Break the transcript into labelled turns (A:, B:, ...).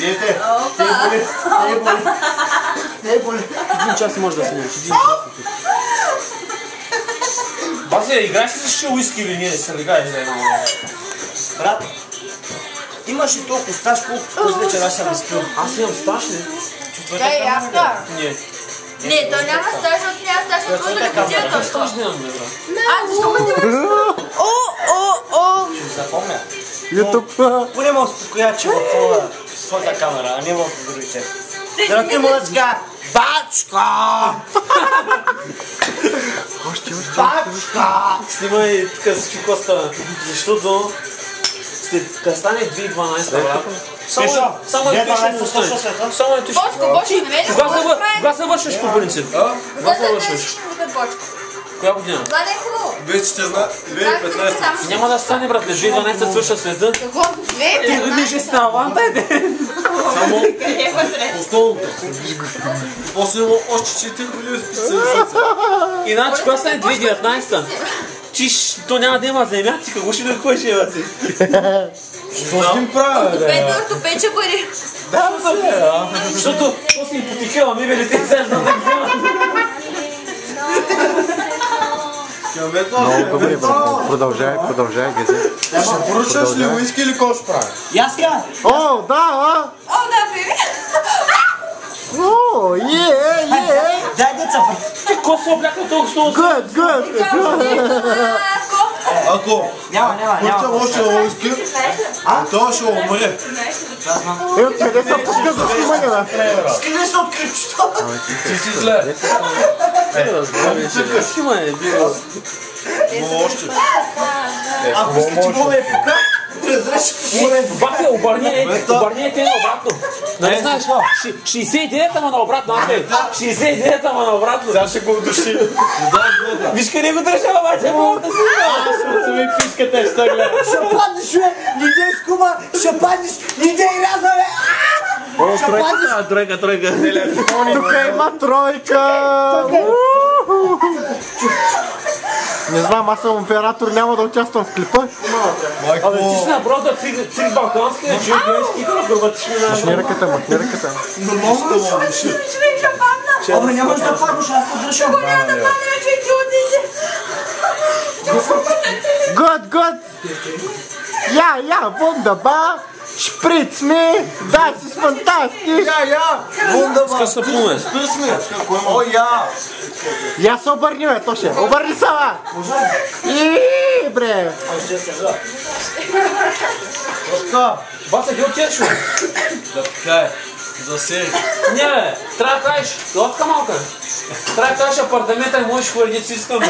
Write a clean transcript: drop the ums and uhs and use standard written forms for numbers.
A: Идете. Не е боле.
B: Един час може да снимаш. Базе, играеш ли ще уиски или не? Се легаеш за една мова.
A: Брат, имаш ли толкова стаж, колко вечер аз съм изпил?
B: Аз имам стаж, не?
C: Тя е ясна.
B: Не.
C: Не, той няма стаж, защото няма стаж на твоята кутия.
B: Стаж нямам, бе, брат.
C: Защо ме не
A: Ще запомня.
B: Ютуб.
A: Поне ме успокоя, че в твоята камера, а не в другите. Да ти млъчка! Бачка! Бачка!
B: Снимай така с чукоста, защото като стане 2012, брат. Само е тишно му стане. Само е тишно.
C: Бочко, не ме
B: Кога се вършиш по принцип? Кога се вършиш? Коя година?
C: Владе е хубаво.
D: 2015.
B: Няма да стане, брат, 2012 свърша света. Ти години ще става, антай.
D: Само основното. После има още 4 години специализация.
B: Иначе, кога стане 2019? То няма да има земя, ти какво ще да ходиш, ева си?
D: Що с ним правя, бе?
C: Пето ортопече бъде.
B: Да, защото то си ипотекава, ми бе, те сега да вземат.
E: Много добре, брат. Продължай, Гезе.
D: Ще поръчаш ли уиски или какво ще правиш?
A: Яска!
E: О, да,
C: О, да, беби.
E: О,
A: Дай деца,
B: Ти ко се облякал толкова сто?
E: good.
D: Ако пърчам още уиски, това ще умре.
E: Е, откъде се пуска за снимане, бе?
A: скриви се от крипчето.
D: Ти си зле.
B: Има е, било.
D: Но още.
A: Ако искате го ме пука, разреш.
B: Бахе, обърни те наобратно. Нали знаеш, 69 ама наобратно, Анте. 69 ама наобратно.
D: Сега ще го удуши.
B: Виж къде го държа, обаче, мога да си
D: Ще ми пискате, ще гледа.
A: Ще паднеш, бе! Лидей с кума! Ще паднеш! Лидей ряза, бе!
B: О, тройка.
E: Тук има тройка. Не знам, аз съм оператор, няма да участвам в клипа.
B: Абе, ти си напрот да цик балканска, че гледаш кикала, гърбатиш ми на...
E: Махни ръката.
D: Нормално да му удуши.
A: Абе, нямаш да паднеш, аз те държам.
E: Good. Ja, wunderbar. Spritz mich. Das ist fantastisch.
A: Вундава!
B: Скъсна плуме.
A: О, я!
E: Я се обърни, бе, Тоше. Обърни се, бе. И, бре.
B: Баса, ги отидеш, бе?
D: Да така е. За сери.
B: Не, бе, трябва да кажеш, лодка малка. Трябва да кажеш апартамента и можеш хвърди си искам, бе.